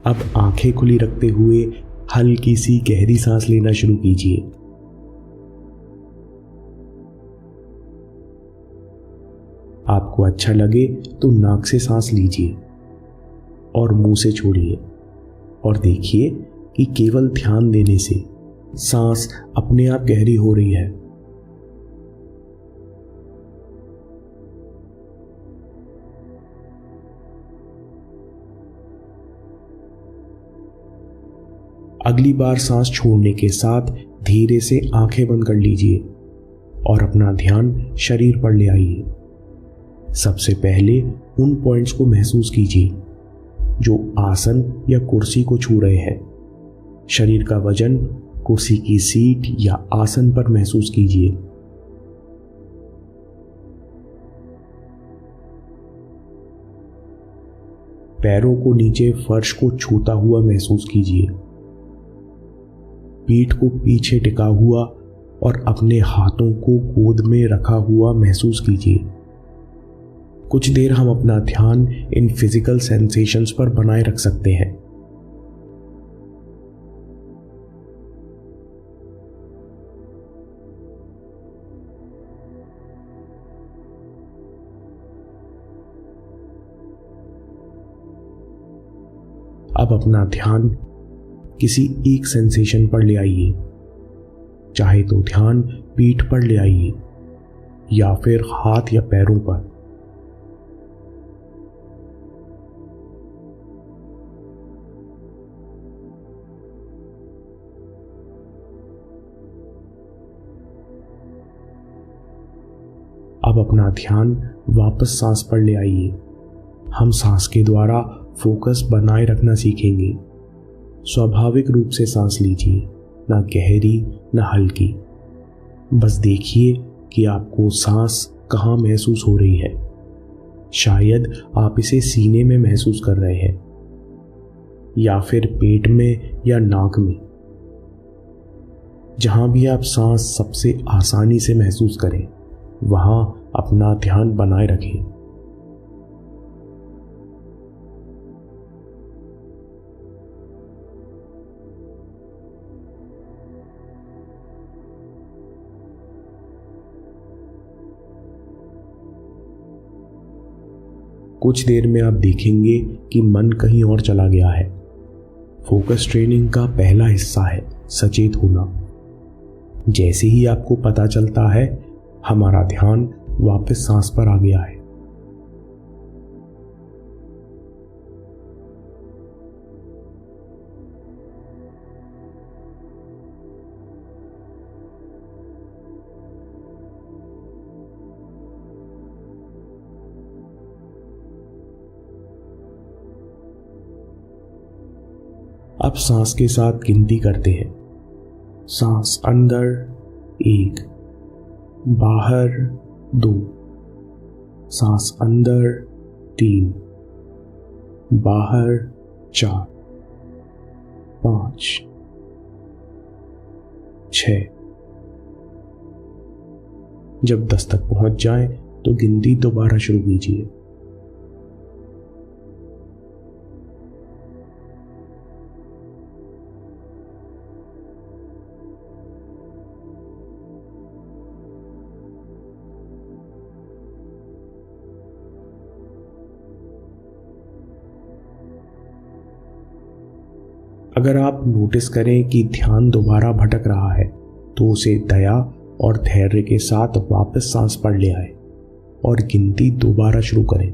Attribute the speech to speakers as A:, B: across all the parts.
A: अब आंखें खुली रखते हुए हल्की सी गहरी सांस लेना शुरू कीजिए। आपको अच्छा लगे तो नाक से सांस लीजिए और मुंह से छोड़िए और देखिए कि केवल ध्यान देने से सांस अपने आप गहरी हो रही है। अगली बार सांस छोड़ने के साथ धीरे से आंखें बंद कर लीजिए और अपना ध्यान शरीर पर ले आइए। सबसे पहले उन पॉइंट्स को महसूस कीजिए जो आसन या कुर्सी को छू रहे हैं। शरीर का वजन कुर्सी की सीट या आसन पर महसूस कीजिए। पैरों को नीचे फर्श को छूता हुआ महसूस कीजिए। पीठ को पीछे टिका हुआ और अपने हाथों को गोद में रखा हुआ महसूस कीजिए। कुछ देर हम अपना ध्यान इन फिजिकल सेंसेशंस पर बनाए रख सकते हैं। अब अपना ध्यान किसी एक सेंसेशन पर ले आइए। चाहे तो ध्यान पीठ पर ले आइए या फिर हाथ या पैरों पर। अब अपना ध्यान वापस सांस पर ले आइए। हम सांस के द्वारा फोकस बनाए रखना सीखेंगे। स्वाभाविक रूप से सांस लीजिए, ना गहरी ना हल्की। बस देखिए कि आपको सांस कहाँ महसूस हो रही है। शायद आप इसे सीने में महसूस कर रहे हैं या फिर पेट में या नाक में। जहां भी आप सांस सबसे आसानी से महसूस करें वहां अपना ध्यान बनाए रखें। कुछ देर में आप देखेंगे कि मन कहीं और चला गया है। फोकस ट्रेनिंग का पहला हिस्सा है सचेत होना। जैसे ही आपको पता चलता है हमारा ध्यान वापस सांस पर आ गया है। अब सांस के साथ गिनती करते हैं। सांस अंदर 1, बाहर 2, सांस अंदर 3, बाहर 4, 5, 6। जब 10 तक पहुंच जाए तो गिनती दोबारा शुरू कीजिए। अगर आप नोटिस करें कि ध्यान दोबारा भटक रहा है तो उसे दया और धैर्य के साथ वापस सांस पर ले आए और गिनती दोबारा शुरू करें।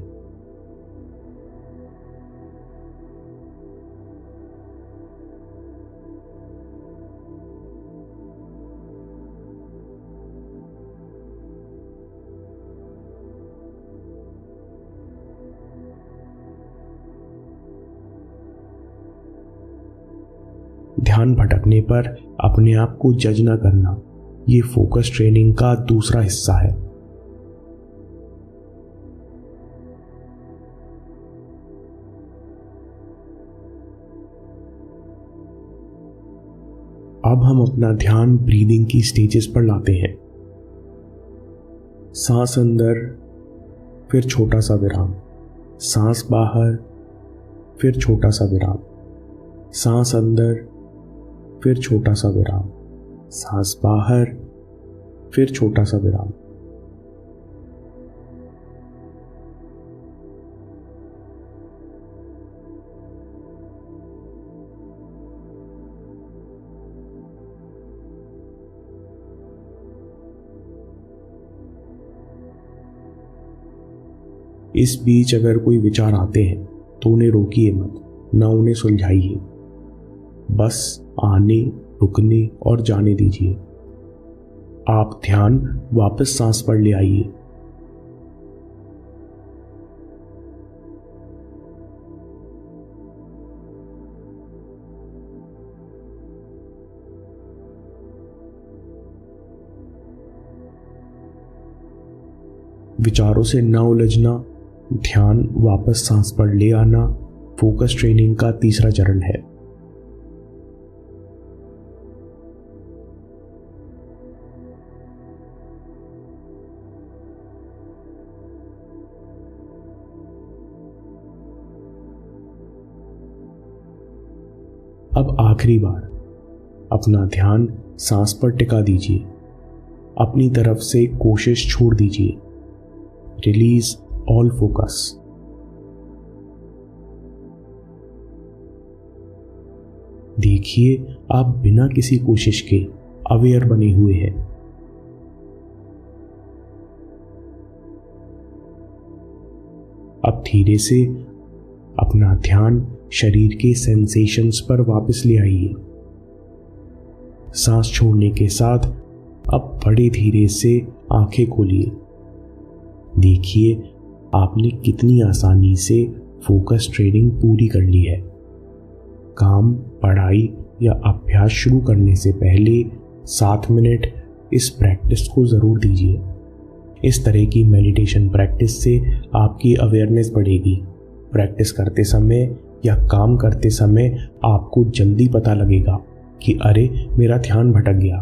A: ध्यान भटकने पर अपने आप को जज न करना, ये फोकस ट्रेनिंग का दूसरा हिस्सा है। अब हम अपना ध्यान ब्रीदिंग की स्टेजेस पर लाते हैं। सांस अंदर, फिर छोटा सा विराम, सांस बाहर, फिर छोटा सा विराम, सांस अंदर, फिर छोटा सा विराम, सांस बाहर, फिर छोटा सा विराम। इस बीच अगर कोई विचार आते हैं तो उन्हें रोकिए मत, ना उन्हें सुलझाइए, बस आने, रुकने और जाने दीजिए। आप ध्यान वापस सांस पर ले आइए। विचारों से न उलझना, ध्यान वापस सांस पर ले आना फोकस ट्रेनिंग का तीसरा चरण है। अब आखिरी बार अपना ध्यान सांस पर टिका दीजिए। अपनी तरफ से कोशिश छोड़ दीजिए। Release all focus. देखिए, आप बिना किसी कोशिश के अवेयर बने हुए हैं। अब धीरे से अपना ध्यान शरीर के सेंसेशंस पर वापस ले आइए। सांस छोड़ने के साथ अब बड़े धीरे से आंखें खोलिए। देखिए, आपने कितनी आसानी से फोकस ट्रेनिंग पूरी कर ली है। काम, पढ़ाई या अभ्यास शुरू करने से पहले 7 मिनट इस प्रैक्टिस को ज़रूर दीजिए। इस तरह की मेडिटेशन प्रैक्टिस से आपकी अवेयरनेस बढ़ेगी। प्रैक्टिस करते समय या काम करते समय आपको जल्दी पता लगेगा कि अरे, मेरा ध्यान भटक गया।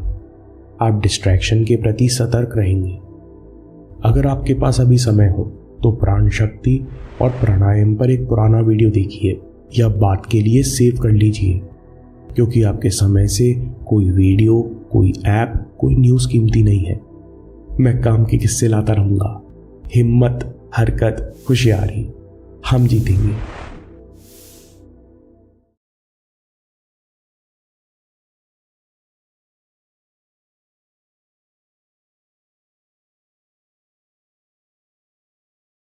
A: आप डिस्ट्रैक्शन के प्रति सतर्क रहेंगे। अगर आपके पास अभी समय हो तो प्राण शक्ति और प्राणायाम पर एक पुराना वीडियो देखिए या बात के लिए सेव कर लीजिए, क्योंकि आपके समय से कोई वीडियो, कोई ऐप, कोई न्यूज़ कीमती नहीं है। मैं काम के किस्से लाता रहूँगा। हिम्मत, हरकत, होशियारी, हम जीतेंगे।